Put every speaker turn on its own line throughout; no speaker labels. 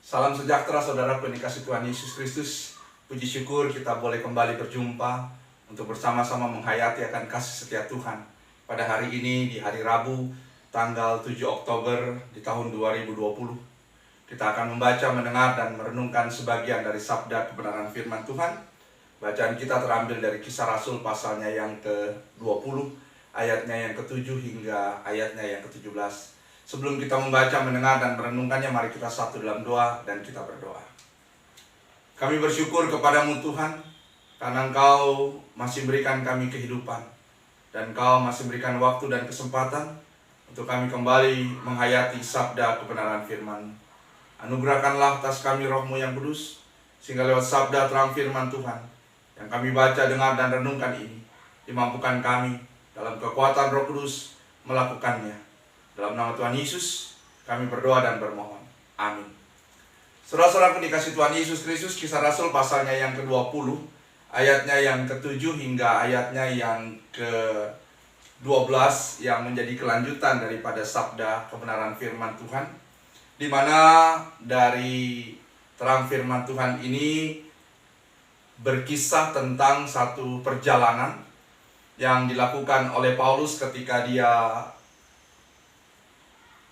Salam sejahtera saudara dikasih Tuhan Yesus Kristus. Puji syukur kita boleh kembali berjumpa untuk bersama-sama menghayati akan kasih setia Tuhan. Pada hari ini, di hari Rabu, tanggal 7 Oktober di tahun 2020. Kita akan membaca, mendengar, dan merenungkan sebagian dari sabda kebenaran firman Tuhan. Bacaan kita terambil dari Kisah Rasul pasalnya yang ke-20, ayatnya yang ke-7 hingga ayatnya yang ke-17. Sebelum kita membaca, mendengar, dan merenungkannya, mari kita satu dalam doa dan kita berdoa. Kami bersyukur kepadamu Tuhan, karena Engkau masih berikan kami kehidupan, dan Engkau masih berikan waktu dan kesempatan untuk kami kembali menghayati sabda kebenaran firman. Anugerahkanlah atas kami roh-Mu yang kudus, sehingga lewat sabda terang firman Tuhan yang kami baca, dengar, dan renungkan ini, dimampukan kami dalam kekuatan Roh Kudus melakukannya. Dalam nama Tuhan Yesus, kami berdoa dan bermohon. Amin. Saudara-saudaraku dikasih Tuhan Yesus Kristus, Kisah Rasul pasalnya yang ke-20, ayatnya yang ke-7 hingga ayatnya yang ke-12, yang menjadi kelanjutan daripada sabda kebenaran firman Tuhan, di mana dari terang firman Tuhan ini berkisah tentang satu perjalanan yang dilakukan oleh Paulus ketika dia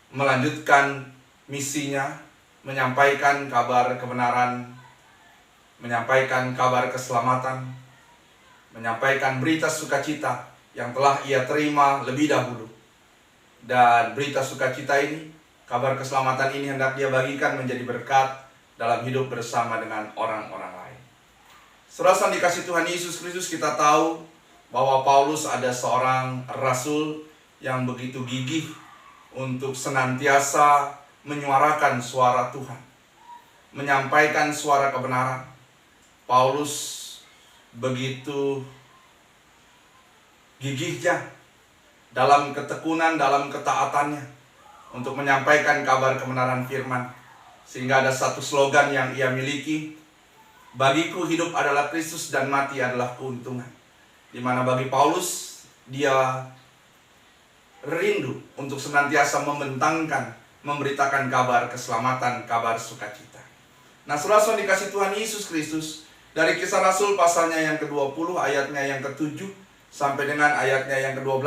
melanjutkan misinya, menyampaikan kabar kebenaran, menyampaikan kabar keselamatan, menyampaikan berita sukacita yang telah ia terima lebih dahulu. Dan berita sukacita ini, kabar keselamatan ini hendak dia bagikan menjadi berkat dalam hidup bersama dengan orang-orang lain. Saudara dikasih Tuhan Yesus Kristus, kita tahu bahwa Paulus ada seorang rasul yang begitu gigih untuk senantiasa menyuarakan suara Tuhan, menyampaikan suara kebenaran. Paulus begitu gigihnya dalam ketekunan, dalam ketaatannya untuk menyampaikan kabar kebenaran firman, sehingga ada satu slogan yang ia miliki: bagiku hidup adalah Kristus dan mati adalah keuntungan. Di mana bagi Paulus, dia rindu untuk senantiasa membentangkan, memberitakan kabar keselamatan, kabar sukacita. Nah, saudara dikasih Tuhan Yesus Kristus, dari Kisah Rasul pasalnya yang ke-20, ayatnya yang ke-7 sampai dengan ayatnya yang ke-12,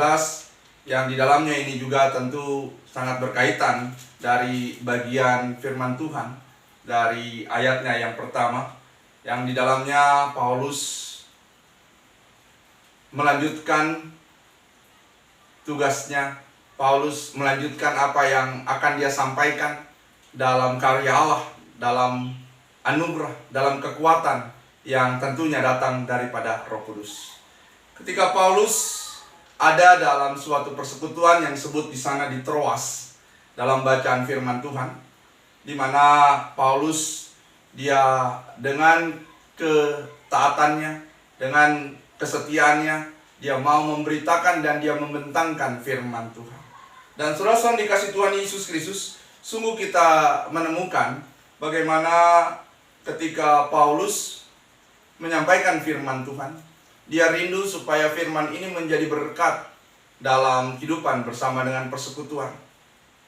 yang di dalamnya ini juga tentu sangat berkaitan dari bagian firman Tuhan, dari ayatnya yang pertama, yang di dalamnya Paulus melanjutkan tugasnya. Paulus melanjutkan apa yang akan dia sampaikan dalam karya Allah, dalam anugerah, dalam kekuatan yang tentunya datang daripada Roh Kudus. Ketika Paulus ada dalam suatu persekutuan yang disebut di sana di Troas, dalam bacaan firman Tuhan, di mana Paulus dia dengan ketaatannya, dengan kesetiaannya, dia mau memberitakan dan dia membentangkan firman Tuhan. Dan saudara dikasih Tuhan Yesus Kristus, sungguh kita menemukan bagaimana ketika Paulus menyampaikan firman Tuhan, dia rindu supaya firman ini menjadi berkat dalam kehidupan bersama dengan persekutuan.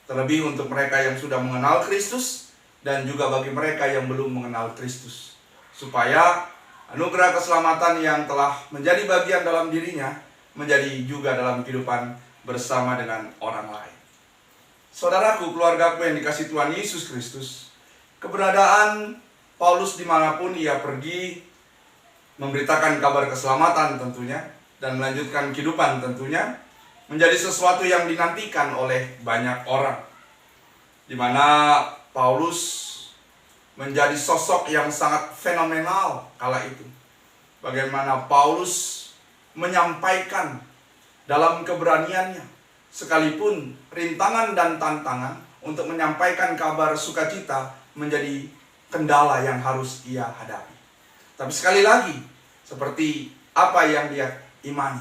Terlebih untuk mereka yang sudah mengenal Kristus dan juga bagi mereka yang belum mengenal Kristus, supaya anugerah keselamatan yang telah menjadi bagian dalam dirinya menjadi juga dalam kehidupan bersama dengan orang lain. Saudaraku, keluargaku yang dikasih Tuhan Yesus Kristus, keberadaan Paulus dimanapun ia pergi, memberitakan kabar keselamatan tentunya, dan melanjutkan kehidupan tentunya, menjadi sesuatu yang dinantikan oleh banyak orang. Di mana Paulus menjadi sosok yang sangat fenomenal kala itu. Bagaimana Paulus menyampaikan dalam keberaniannya, sekalipun rintangan dan tantangan untuk menyampaikan kabar sukacita menjadi kendala yang harus ia hadapi. Tapi sekali lagi, seperti apa yang dia imani,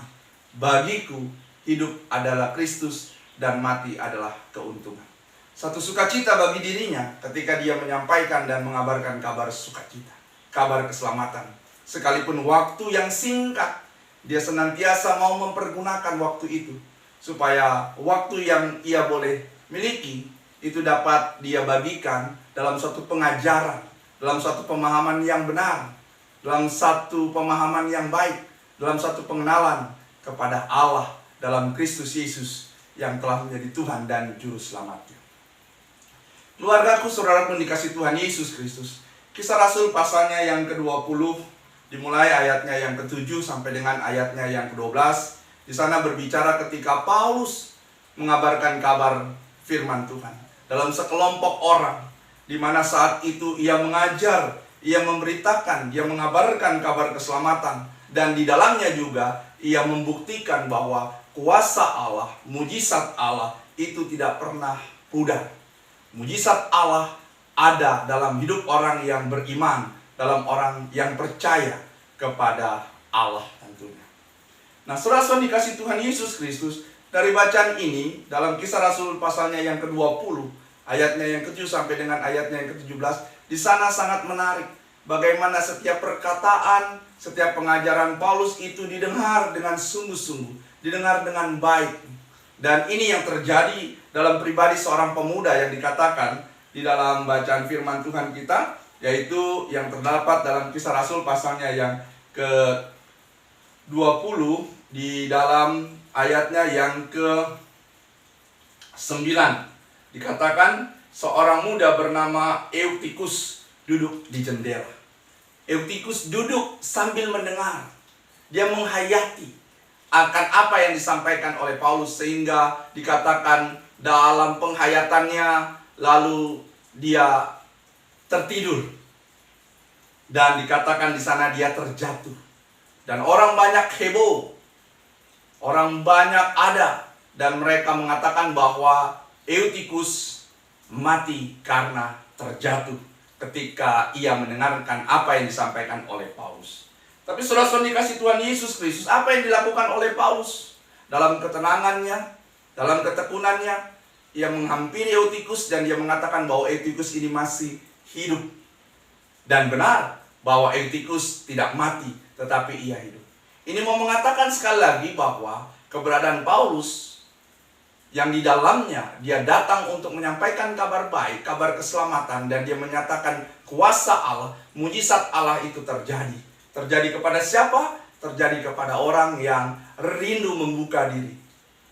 bagiku hidup adalah Kristus dan mati adalah keuntungan. Satu sukacita bagi dirinya ketika dia menyampaikan dan mengabarkan kabar sukacita, kabar keselamatan. Sekalipun waktu yang singkat, dia senantiasa mau mempergunakan waktu itu, supaya waktu yang ia boleh miliki itu dapat dia bagikan dalam suatu pengajaran, dalam suatu pemahaman yang benar, dalam satu pemahaman yang baik, dalam satu pengenalan kepada Allah dalam Kristus Yesus yang telah menjadi Tuhan dan Juru Selamatnya. Keluargaku, saudaraku dikasih Tuhan Yesus Kristus, Kisah Rasul pasalnya yang ke-20, dimulai ayatnya yang ke-7 sampai dengan ayatnya yang ke-12. Di sana berbicara ketika Paulus mengabarkan kabar firman Tuhan dalam sekelompok orang, di mana saat itu ia mengajar, ia memberitakan, ia mengabarkan kabar keselamatan, dan di dalamnya juga ia membuktikan bahwa kuasa Allah, mujizat Allah itu tidak pernah pudar. Mujizat Allah ada dalam hidup orang yang beriman, dalam orang yang percaya kepada Allah tentunya. Nah, saudara-saudara dikasih Tuhan Yesus Kristus, dari bacaan ini dalam Kisah Rasul pasalnya yang ke-20, ayatnya yang ke-7 sampai dengan ayatnya yang ke-17, di sana sangat menarik bagaimana setiap perkataan, setiap pengajaran Paulus itu didengar dengan sungguh-sungguh, didengar dengan baik. Dan ini yang terjadi dalam pribadi seorang pemuda yang dikatakan di dalam bacaan firman Tuhan kita, yaitu yang terdapat dalam Kisah Rasul pasalnya yang ke-20 di dalam ayatnya yang ke-9. Dikatakan seorang muda bernama Eutikus duduk di jendela. Eutikus duduk sambil mendengar. Dia menghayati akan apa yang disampaikan oleh Paulus, sehingga dikatakan dalam penghayatannya lalu dia tertidur, dan dikatakan di sana dia terjatuh, dan orang banyak heboh, orang banyak ada, dan mereka mengatakan bahwa Eutikus mati karena terjatuh ketika ia mendengarkan apa yang disampaikan oleh Paulus. Tapi saudara-saudara dikasih Tuhan Yesus Kristus, apa yang dilakukan oleh Paulus? Dalam ketenangannya, dalam ketekunannya, ia menghampiri Eutikus dan dia mengatakan bahwa Eutikus ini masih hidup. Dan benar bahwa Eutikus tidak mati, tetapi ia hidup. Ini mau mengatakan sekali lagi bahwa keberadaan Paulus yang di dalamnya dia datang untuk menyampaikan kabar baik, kabar keselamatan, dan dia menyatakan kuasa Allah, mujizat Allah itu terjadi. Terjadi kepada siapa? Terjadi kepada orang yang rindu membuka diri,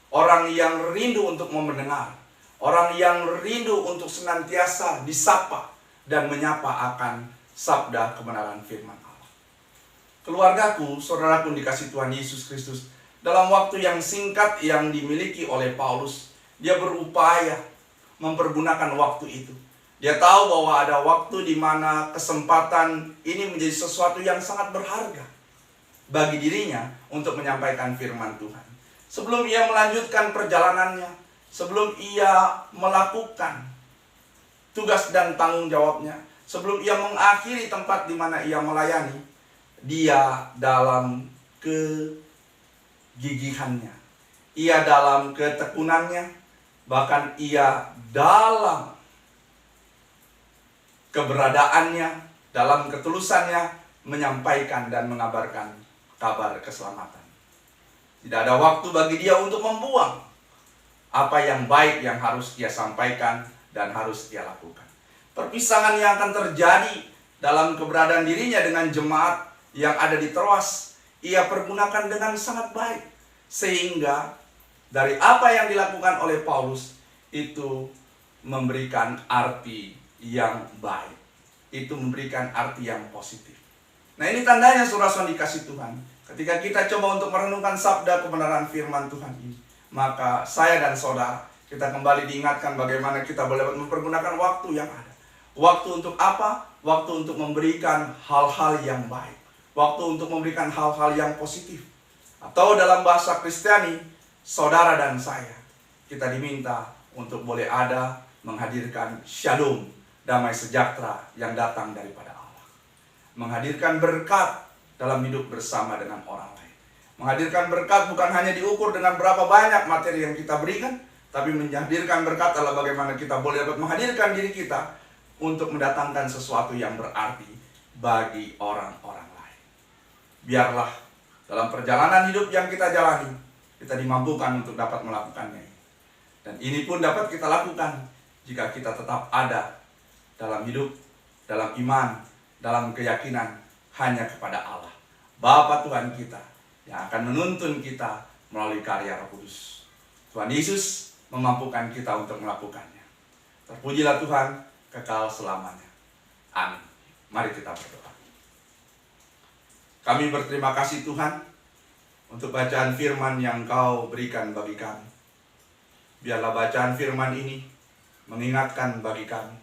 orang yang rindu untuk mendengar, orang yang rindu untuk senantiasa disapa dan menyapa akan sabda kebenaran firman Allah. Keluargaku, saudaraku dikasih Tuhan Yesus Kristus, dalam waktu yang singkat yang dimiliki oleh Paulus, dia berupaya mempergunakan waktu itu. Dia tahu bahwa ada waktu di mana kesempatan ini menjadi sesuatu yang sangat berharga bagi dirinya untuk menyampaikan firman Tuhan. Sebelum ia melanjutkan perjalanannya, sebelum ia melakukan tugas dan tanggung jawabnya, sebelum ia mengakhiri tempat di mana ia melayani, dia dalam kegigihannya, ia dalam ketekunannya, bahkan ia dalam keberadaannya, dalam ketulusannya menyampaikan dan mengabarkan kabar keselamatan. Tidak ada waktu bagi dia untuk membuang apa yang baik yang harus dia sampaikan dan harus dia lakukan. Perpisahan yang akan terjadi dalam keberadaan dirinya dengan jemaat yang ada di Troas, ia pergunakan dengan sangat baik, sehingga dari apa yang dilakukan oleh Paulus itu memberikan arti yang baik, itu memberikan arti yang positif. Nah, ini tandanya saudara-saudara dikasih Tuhan. Ketika kita coba untuk merenungkan sabda kebenaran firman Tuhan ini, maka saya dan saudara, kita kembali diingatkan bagaimana kita boleh mempergunakan waktu yang ada. Waktu untuk apa? Waktu untuk memberikan hal-hal yang baik, waktu untuk memberikan hal-hal yang positif. Atau dalam bahasa Kristiani, saudara dan saya, kita diminta untuk boleh ada menghadirkan shalom, damai sejahtera yang datang daripada Allah. Menghadirkan berkat dalam hidup bersama dengan orang lain. Menghadirkan berkat bukan hanya diukur dengan berapa banyak materi yang kita berikan, tapi menghadirkan berkat adalah bagaimana kita boleh dapat menghadirkan diri kita untuk mendatangkan sesuatu yang berarti bagi orang-orang lain. Biarlah dalam perjalanan hidup yang kita jalani, kita dimampukan untuk dapat melakukannya. Dan ini pun dapat kita lakukan jika kita tetap ada dalam hidup, dalam iman, dalam keyakinan hanya kepada Allah, Bapa Tuhan kita, yang akan menuntun kita melalui karya Roh Kudus. Tuhan Yesus memampukan kita untuk melakukannya. Terpujilah Tuhan kekal selamanya. Amin. Mari kita berdoa. Kami berterima kasih Tuhan untuk bacaan firman yang Kau berikan bagi kami. Biarlah bacaan firman ini mengingatkan bagi kami,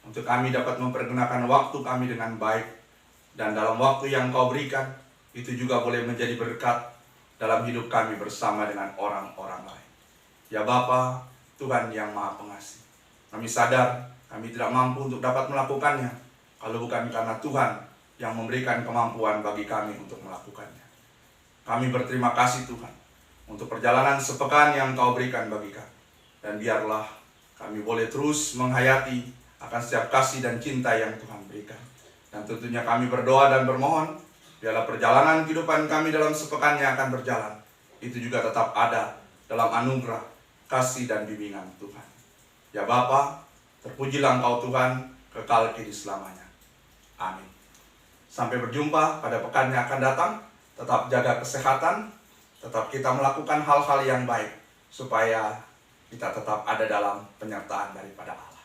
untuk kami dapat mempergunakan waktu kami dengan baik, dan dalam waktu yang Kau berikan, itu juga boleh menjadi berkat dalam hidup kami bersama dengan orang-orang lain. Ya Bapa, Tuhan yang Maha Pengasih, kami sadar kami tidak mampu untuk dapat melakukannya, kalau bukan karena Tuhan yang memberikan kemampuan bagi kami untuk melakukannya. Kami berterima kasih Tuhan untuk perjalanan sepekan yang Kau berikan bagi kami. Dan biarlah kami boleh terus menghayati akan setiap kasih dan cinta yang Tuhan berikan. Dan tentunya kami berdoa dan bermohon, biarlah perjalanan kehidupan kami dalam sepekan yang akan berjalan, itu juga tetap ada dalam anugerah, kasih dan bimbingan Tuhan. Ya Bapa, terpujilah Engkau Tuhan, kekal kini selamanya. Amin. Sampai berjumpa pada pekan yang akan datang. Tetap jaga kesehatan, tetap kita melakukan hal-hal yang baik, supaya kita tetap ada dalam penyertaan daripada Allah.